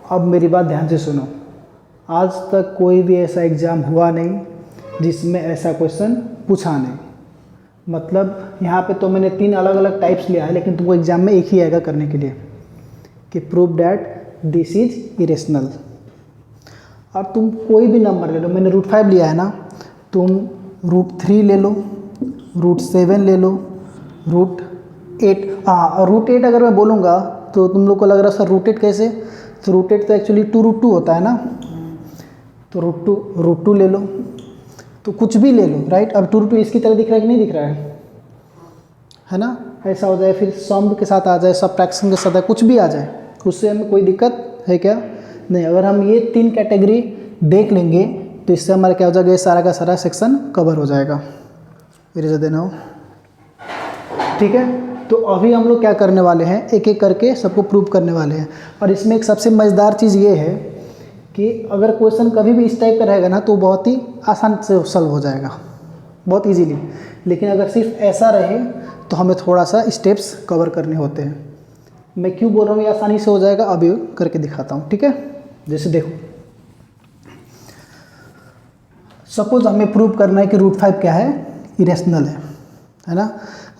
अब मेरी बात ध्यान से सुनो, आज तक कोई भी ऐसा एग्ज़ाम हुआ नहीं जिसमें ऐसा क्वेश्चन पूछा नहीं। मतलब यहाँ पे तो मैंने 3 अलग अलग टाइप्स लिया है, लेकिन तुमको एग्ज़ाम में एक ही आएगा करने के लिए कि prove that this is irrational. और तुम कोई भी नंबर ले लो, मैंने √5 लिया है ना, तुम √3 ले लो, √7 ले लो, √8। हाँ, √8 अगर मैं बोलूँगा तो तुम लोग को लग रहा है सर √8 कैसे, तो √8 तो एक्चुअली 2√2 होता है ना, तो √2 ले लो, तो कुछ भी ले लो, राइट। अब 2√2 इसकी तरह दिख रहा है कि नहीं दिख रहा है ना, ऐसा हो जाए, फिर सम के साथ आ जाए, सबट्रैक्शन के साथ कुछ भी आ जाए, उससे हमें कोई दिक्कत है क्या, नहीं। अगर हम ये 3 कैटेगरी देख लेंगे तो इससे हमारा क्या हो जाएगा, ये सारा का सारा सेक्शन कवर हो जाएगा। इरेजर देना हो, ठीक है। तो अभी हम लोग क्या करने वाले हैं, एक एक करके सबको प्रूव करने वाले हैं। और इसमें एक सबसे मज़ेदार चीज़ ये है कि अगर क्वेश्चन कभी भी इस टाइप का रहेगा ना तो बहुत ही आसान से सॉल्व हो जाएगा, बहुत इजीली। लेकिन अगर सिर्फ ऐसा रहे तो हमें थोड़ा सा स्टेप्स कवर करने होते हैं। मैं क्यों बोल रहा हूँ ये आसानी से हो जाएगा, अभी करके दिखाता हूँ, ठीक है। जैसे देखो, सपोज हमें प्रूव करना है कि √5 क्या है, इरेशनल है ना।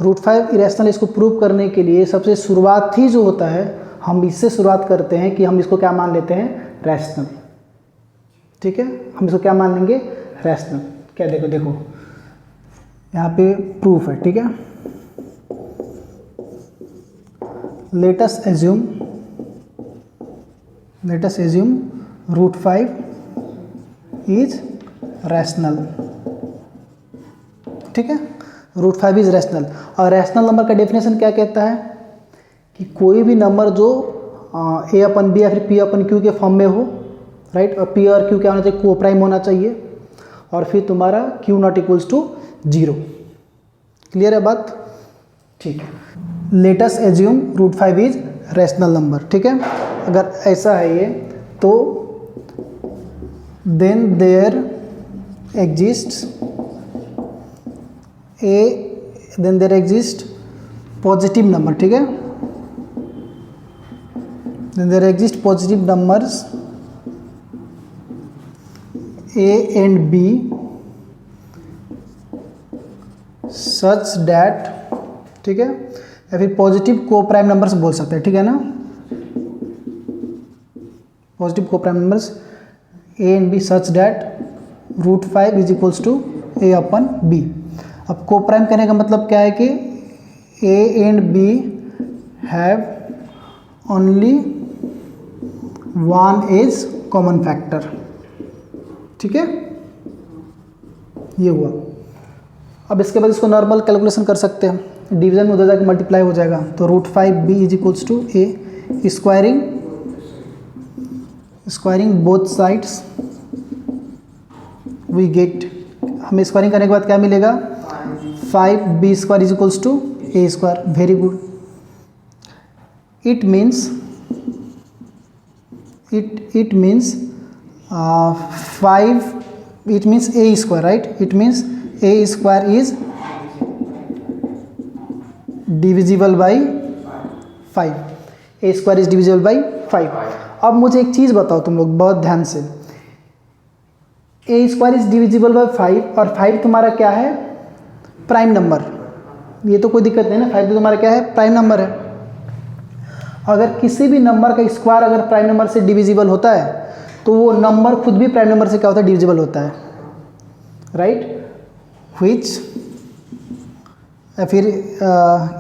√5 इरेशनल, इसको प्रूव करने के लिए सबसे शुरुआत ही जो होता है, हम इससे शुरुआत करते हैं कि हम इसको क्या मान लेते हैं, रैशनल, ठीक है। हम इसको क्या मान लेंगे, रैशनल। क्या देखो यहाँ पे प्रूफ है, ठीक है। Let us assume √5 is rational, ठीक है। √5 इज रैशनल। और रैशनल नंबर का डेफिनेशन क्या कहता है कि कोई भी नंबर जो a/b या फिर p/q के फॉर्म में हो, राइट। और p और q क्या होना चाहिए, को प्राइम होना चाहिए, और फिर तुम्हारा q not equals to 0। Clear है बात, ठीक है। Let us assume √5 is rational number, ठीक है। अगर ऐसा है ये, तो then there exist positive number, ठीक है। Then there exist positive numbers a and b such that, ठीक है, या फिर पॉजिटिव को प्राइम नंबर्स बोल सकते हैं, ठीक है ना। पॉजिटिव को prime numbers a and b such that √5 is equals to a/b। अब को प्राइम करने का मतलब क्या है कि a and b have only one as common factor, ठीक है। ये हुआ। अब इसके बाद इसको नॉर्मल कैलकुलेशन कर सकते हैं, डिवीजन में उधर जाकर मल्टीप्लाई हो जाएगा, तो √5b is equals to a, squaring both sides we get, हमें स्क्वायरिंग करने के बाद क्या मिलेगा, 5b² is equals to a²। Very good. It means 5, it means a², right? It means a² is divisible by 5। a² is divisible by 5। अब मुझे एक चीज़ बताओ तुम लोग बहुत ध्यान से, a² is divisible by 5 और 5 तुम्हारा क्या है, प्राइम नंबर। ये तो कोई दिक्कत नहीं ना, 5 तो तुम्हारा क्या है, प्राइम नंबर है। अगर किसी भी नंबर का स्क्वायर अगर प्राइम नंबर से डिविजिबल होता है तो वो नंबर खुद भी प्राइम नंबर से क्या होता है, डिविजिबल होता है, राइट। व्हिच फिर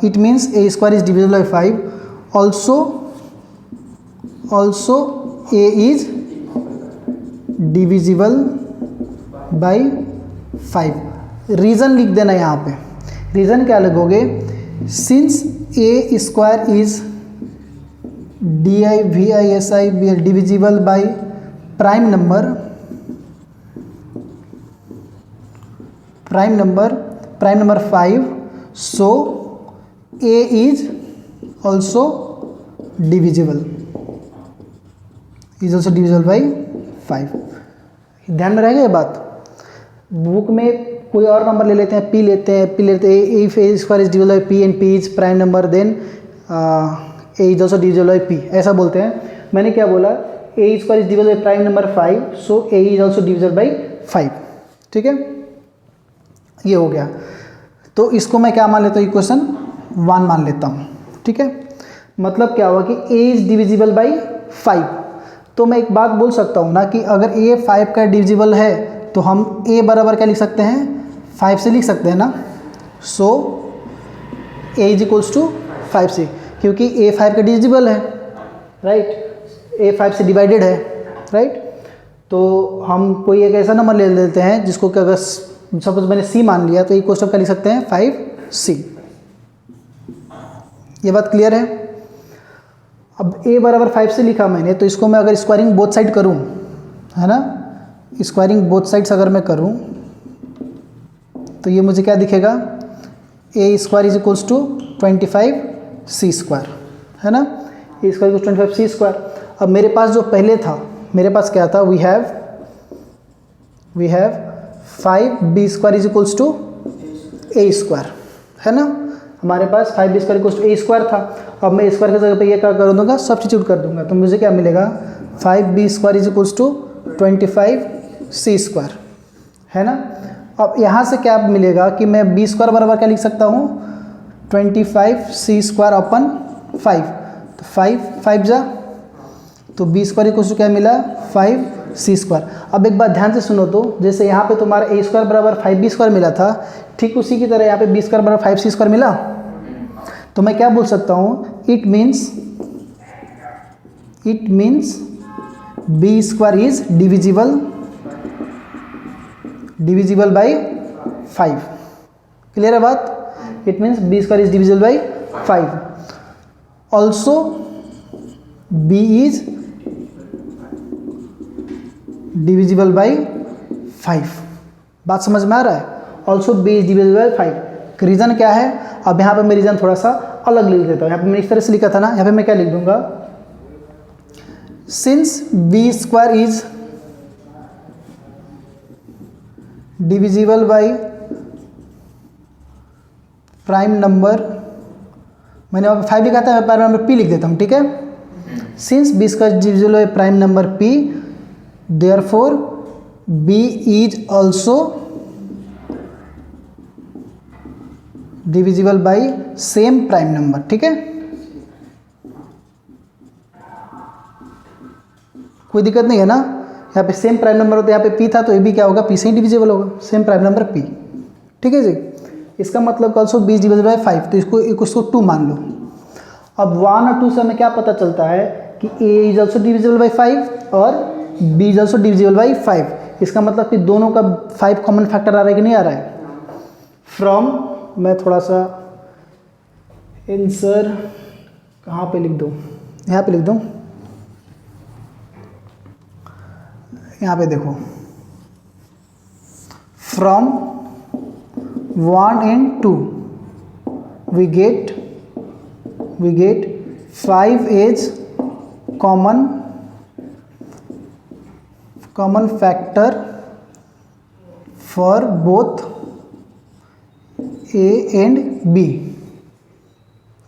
it means a² is divisible by 5, also a is divisible by 5। Reason लिख देना यहाँ पे, रीज़न क्या लगोगे, since a² is DIVISI divisible by prime number 5, so a is also divisible by 5। ध्यान में रहेगा ये बात। बुक में कोई और नंबर ले लेते हैं, p लेते हैं, if a² is divisible by p and p is prime number, then a is also divisible by p, ऐसा बोलते हैं। मैंने क्या बोला, a square is divisible by prime number 5, so a is also divisible by 5। ठीक है, ये हो गया। तो इसको मैं क्या मान लेता हूँ, इक्वेशन 1 मान लेता हूँ। ठीक है, मतलब क्या हुआ कि ए इज डिविजिबल बाई 5। तो मैं एक बात बोल सकता हूँ ना कि अगर ए 5 का डिविजिबल है तो हम ए बराबर क्या लिख सकते हैं, 5 से लिख सकते हैं ना। सो ए इज इक्वल्स टू 5 से, क्योंकि ए 5 का डिविजिबल है, राइट, ए 5 से डिवाइडेड है, राइट। तो हम कोई एक ऐसा नंबर ले लेते हैं जिसको कि अगर सपोज मैंने सी मान लिया तो इक्वल्स टू क्या लिख सकते हैं, 5c। ये बात क्लियर है। अब a बराबर 5 से लिखा मैंने, तो इसको मैं अगर स्क्वायरिंग बोथ साइड करूं, है ना, स्क्वायरिंग बोथ साइड्स अगर मैं करूं तो ये मुझे क्या दिखेगा, a square is equals to 25c square, है ना, ए स्क्वायर इक्वल्स 25c स्क्वायर। अब मेरे पास जो पहले था, मेरे पास क्या था, we have 5b square is equals to a square, है ना, हमारे पास 5b square equals to a square था। अब मैं स्क्वायर की जगह पे ये क्या कर दूंगा, सब्स्टिट्यूट कर दूंगा, तो मुझे क्या मिलेगा, 5b square is equals to 25c square, है ना। अब यहाँ से क्या मिलेगा कि मैं b स्क्वायर बराबर क्या लिख सकता हूँ, 25c स्क्वायर अपन 5, तो 5 जा, तो b स्क्वायर इक्वल्स टू क्या मिला, 5c स्क्वायर। अब एक बात ध्यान से सुनो, तो जैसे यहाँ पे तुम्हारा a स्क्वायर बराबर 5b स्क्वायर मिला था, ठीक उसी की तरह यहाँ पे b स्क्वायर बराबर 5c स्क्वायर मिला। तो मैं क्या बोल सकता हूँ, it means b square is divisible by 5। Clear है बात, it means b square is divisible by 5। Also b is divisible by 5। बात समझ में आ रहा है, also b is divisible by 5। Reason क्या है, अब यहाँ पे मैं रीज़न थोड़ा सा अलग लिख देता हूँ। यहाँ पे मैंने इस तरह से लिखा था ना, यहाँ पे मैं क्या लिख दूंगा, since b square is divisible by prime number, मैंने वहाँ पे 5 लिखा था, मैं प्राइम नंबर p लिख देता हूँ। ठीक है, since b square divisible by prime number p, therefore b is also divisible by same prime number. ठीक है, कोई दिक्कत नहीं है ना, यहाँ पे सेम प्राइम नंबर होता है, यहाँ पे p था तो ये भी क्या होगा, p से ही डिविजिबल होगा, सेम प्राइम नंबर p। ठीक है जी, इसका मतलब also b is divisible by 5, तो इसको 2 मान लो। अब 1 और 2 से हमें क्या पता चलता है कि a is also divisible by 5 और b is also divisible by 5। इसका मतलब कि दोनों का 5 कॉमन फैक्टर आ रहा है कि नहीं आ रहा है। फ्रॉम, मैं थोड़ा सा आंसर कहाँ पे लिख दूँ, यहाँ पे लिख दूँ, यहाँ पे देखो, from 1 and 2 we get 5 as common factor for both a and b।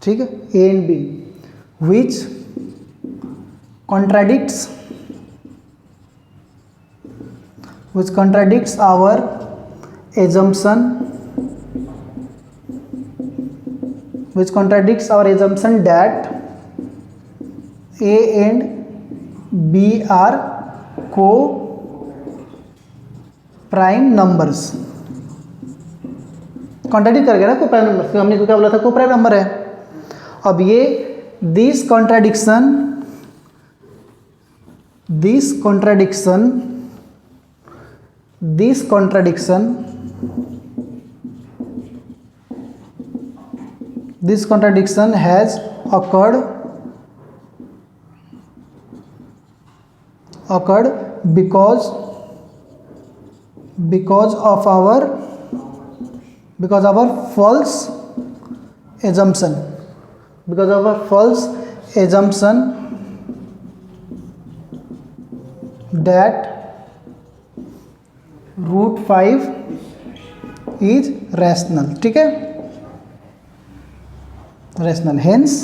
ठीक है, a and b which contradicts our assumption that a and b are co-prime numbers। Contradict कर गया ना को-प्राइम नंबर, तो हमने क्या बोला था, को-प्राइम नंबर है। अब ये this contradiction has occurred because of our false assumption that √5 is rational। ठीक है, rational, hence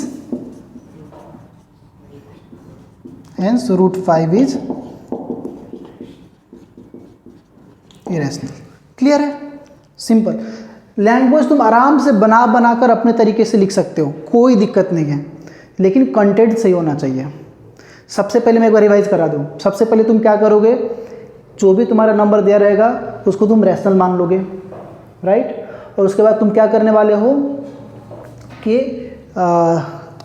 hence root 5 is irrational. Clear है? सिंपल। लैंग्वेज तुम आराम से बना बनाकर अपने तरीके से लिख सकते हो, कोई दिक्कत नहीं है, लेकिन कंटेंट सही होना चाहिए। सबसे पहले मैं एक बार रिवाइज करा दूँ। सबसे पहले तुम क्या करोगे, जो भी तुम्हारा नंबर दिया रहेगा उसको तुम रैशनल मान लोगे, राइट। और उसके बाद तुम क्या करने वाले हो कि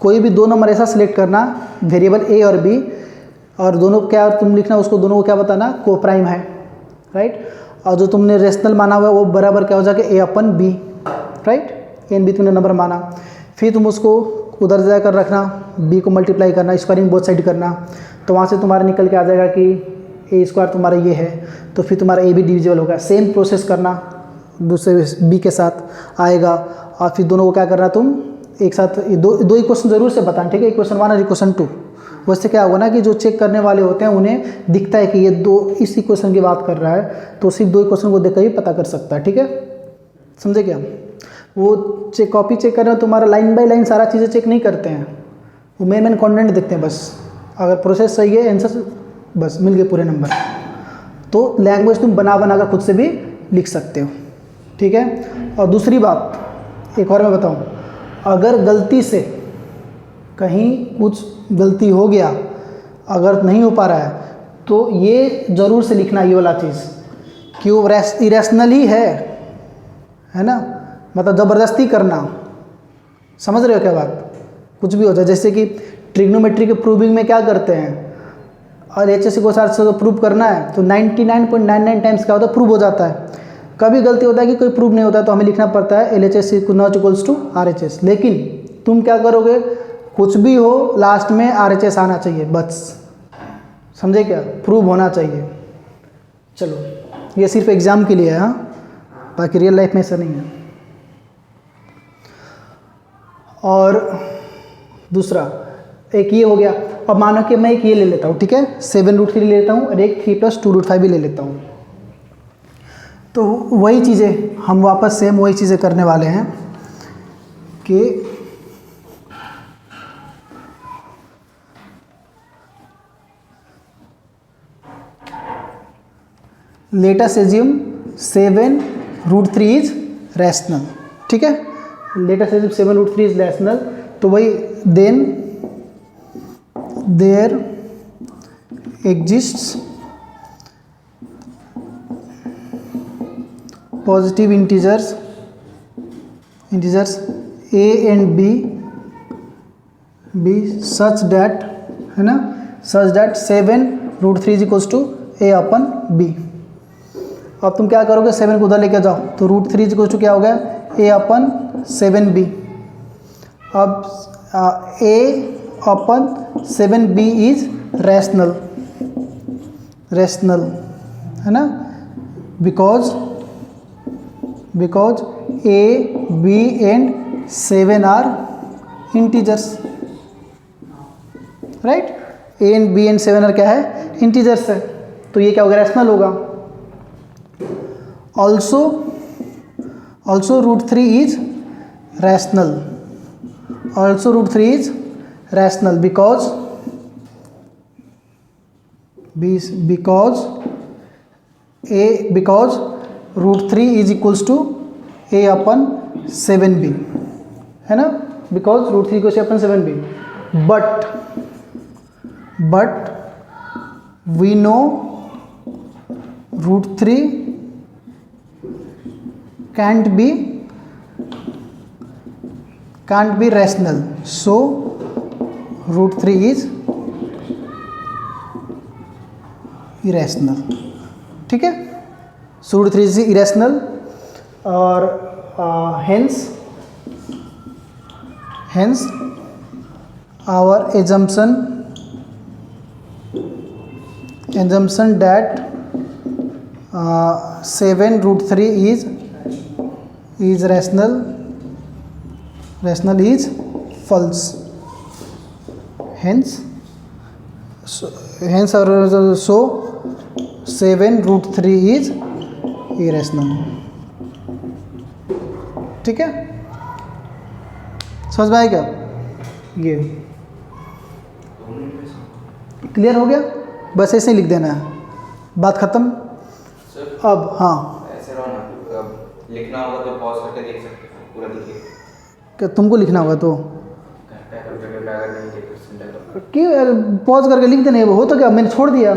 कोई भी दो नंबर ऐसा सिलेक्ट करना, वेरिएबल ए और बी, और दोनों क्या तुम लिखना, उसको दोनों को क्या बताना, को प्राइम है, राइट। और जो तुमने रेशनल माना हुआ है वो बराबर क्या हो जाएगा, a upon b, right. A and b तुमने नंबर माना, फिर तुम उसको उधर जाकर रखना, बी को मल्टीप्लाई करना, स्क्वायरिंग बोथ साइड करना, तो वहाँ से तुम्हारा निकल के आ जाएगा कि ए स्क्वायर तुम्हारा ये है, तो फिर तुम्हारा ए भी डिविजिबल होगा। सेम प्रोसेस करना दूसरे बी के साथ आएगा, और फिर दोनों को क्या करना, तुम एक साथ दो इक्वेशन जरूर से बताना, ठीक है। इक्वेशन 1 और इक्वेशन 2। वैसे क्या होगा ना कि जो चेक करने वाले होते हैं उन्हें दिखता है कि ये दो इस इक्वेशन की बात कर रहा है, तो सिर्फ दो इक्वेशन को देखकर ही पता कर सकता है, ठीक है। समझे क्या? वो कॉपी चेक कर रहे हो, तुम्हारा लाइन बाय लाइन सारा चीज़ें चेक नहीं करते हैं, वो मेन कंटेंट देखते हैं बस। अगर प्रोसेस सही है, आंसर बस मिल गए पूरे नंबर। तो लैंग्वेज तुम बना बनाकर खुद से भी लिख सकते हो, ठीक है। और दूसरी बात एक और मैं बताऊँ, अगर गलती से कहीं कुछ गलती हो गया, अगर नहीं हो पा रहा है, तो ये ज़रूर से लिखना ये वाला चीज़ कि वो इरेशनल ही है ना, मतलब ज़बरदस्ती करना। समझ रहे हो क्या बात? कुछ भी हो जाए, जैसे कि ट्रिग्नोमेट्री के प्रूविंग में क्या करते हैं, और एच एस को साथ से प्रूव करना है तो 99.99 टाइम्स क्या होता है, प्रूव हो जाता है। कभी गलती होता है कि कोई प्रूव नहीं होता, तो हमें लिखना पड़ता है LHS not equals to RHS। लेकिन तुम क्या करोगे, कुछ भी हो लास्ट में RHS आना चाहिए बस। समझे क्या? प्रूव होना चाहिए। चलो, ये सिर्फ एग्जाम के लिए है, हाँ, बाकी रियल लाइफ में ऐसा नहीं है। और दूसरा एक ये हो गया। अब मानो कि मैं एक ये ले लेता हूँ, ठीक है, 7√3 ले लेता हूँ, और एक 3 + 2√5 भी ले लेता हूँ। तो वही चीज़ें हम वापस सेम वही चीज़ें करने वाले हैं कि let us assume 7√3 is rational, ठीक है। Let us assume 7√3 is rational, तो वही then there exists positive integers a and b such that, है ना, such that 7√3 is equals to a upon b। अब तुम क्या करोगे, 7 को उधर लेके जाओ, तो √3 is equals to क्या हो गया, a अपन 7b। अब a upon 7b is rational, है ना, because a, b and 7 are integers, right. a and b and 7 are क्या है, इंटीजर्स है, तो ये क्या होगा, रैशनल होगा। Also √3 is rational, also √3 is rational because √3 is equals to a upon 7b, है ना, because √3 equals to upon 7b, but we know √3 can't be rational, so √3 is irrational, ठीक है। सो √3 is irrational, और hence our assumption that 7√3 is rational is false, hence our so 7√3 is irrational, ठीक है। समझ में आएगा? ये क्लियर हो गया? बस ऐसे ही लिख देना है, बात ख़त्म। अब हाँ ऐसे रहो ना, अब लिखना होगा तो पॉज करके देख सकते हो, पूरा देखिए। क्या तुमको लिखना होगा तो अगर नहीं देख सकते क्यों यार, पॉज करके लिख देना, वो हो तो क्या, मैंने छोड़ दिया।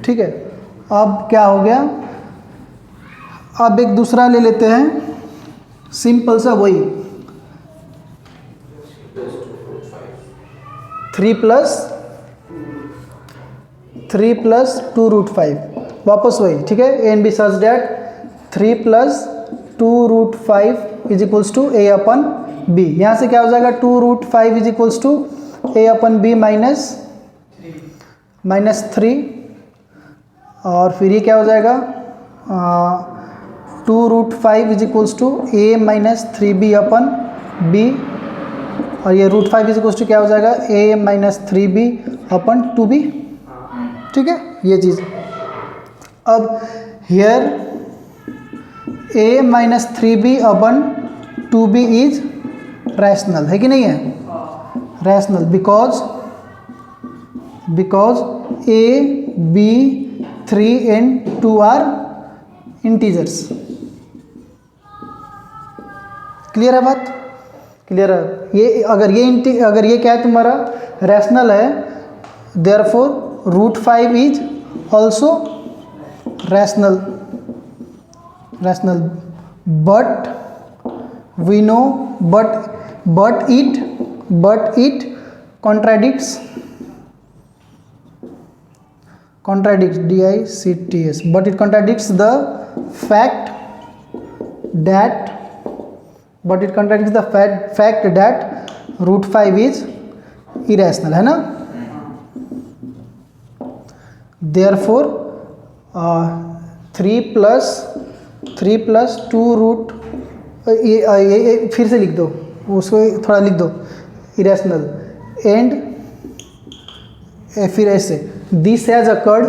ठीक है, अब क्या हो गया, अब एक दूसरा ले लेते हैं, सिंपल सा वही 3 प्लस 2 रूट 5, वापस वही। ठीक है, a and b such that 3 plus 2 root 5 is equals to a upon b. यहाँ से क्या हो जाएगा, 2 root 5 is equals to a upon b minus 3, और फिर ये क्या हो जाएगा, 2 root 5 is equals to a minus 3b upon b, और ये रूट 5 इज इक्वल्स टू क्या हो जाएगा, ए माइनस 3b अपन 2b। ठीक है, ये चीज़। अब here a minus 3b upon 2b is rational है कि नहीं है, rational, because a b 3 and 2 are integers. Clear है बात? क्लियर है? ये अगर ये क्या है तुम्हारा, रैशनल है, therefore root 5 is also rational, but we know but it contradicts DICTS, but it contradicts the fact that root 5 is irrational, है ना? Therefore 3 plus 2 रूट, ये फिर से लिख दो, उसको थोड़ा लिख दो, irrational, and फिर ऐसे this has occurred,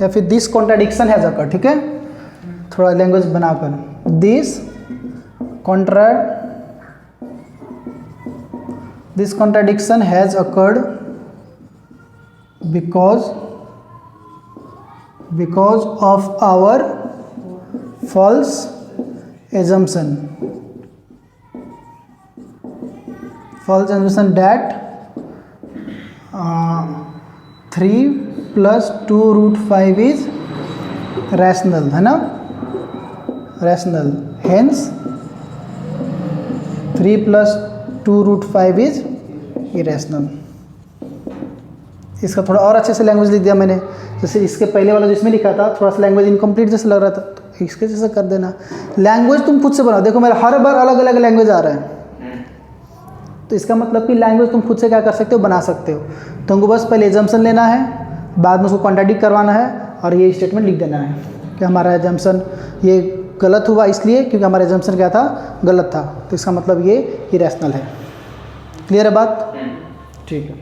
या फिर this contradiction has occurred। ठीक है, थोड़ा लैंग्वेज बनाकर, this contradiction has occurred because of our false assumption that 3 plus 2 root 5 is rational, है ना, rational, hence 3 plus 2 root 5 is irrational। इसका थोड़ा और अच्छे से लैंग्वेज लिख दिया मैंने, जैसे इसके पहले वाला जिसमें लिखा था थोड़ा सा लैंग्वेज इनकम्प्लीट जैसे लग रहा था, तो इसके जैसे कर देना। लैंग्वेज तुम खुद से बनाओ, देखो मेरा हर बार अलग अलग लैंग्वेज आ रहा है, तो इसका मतलब कि लैंग्वेज तुम खुद से क्या कर सकते हो, बना सकते हो। तुमको बस पहले एजम्पशन लेना है, बाद में उसको कॉन्ट्राडिक्ट करवाना है, और ये स्टेटमेंट लिख देना है कि हमारा एजम्पशन ये गलत हुआ इसलिए क्योंकि हमारा एजम्पशन क्या था, गलत था, तो इसका मतलब ये इरेशनल है। क्लियर है बात? ठीक है।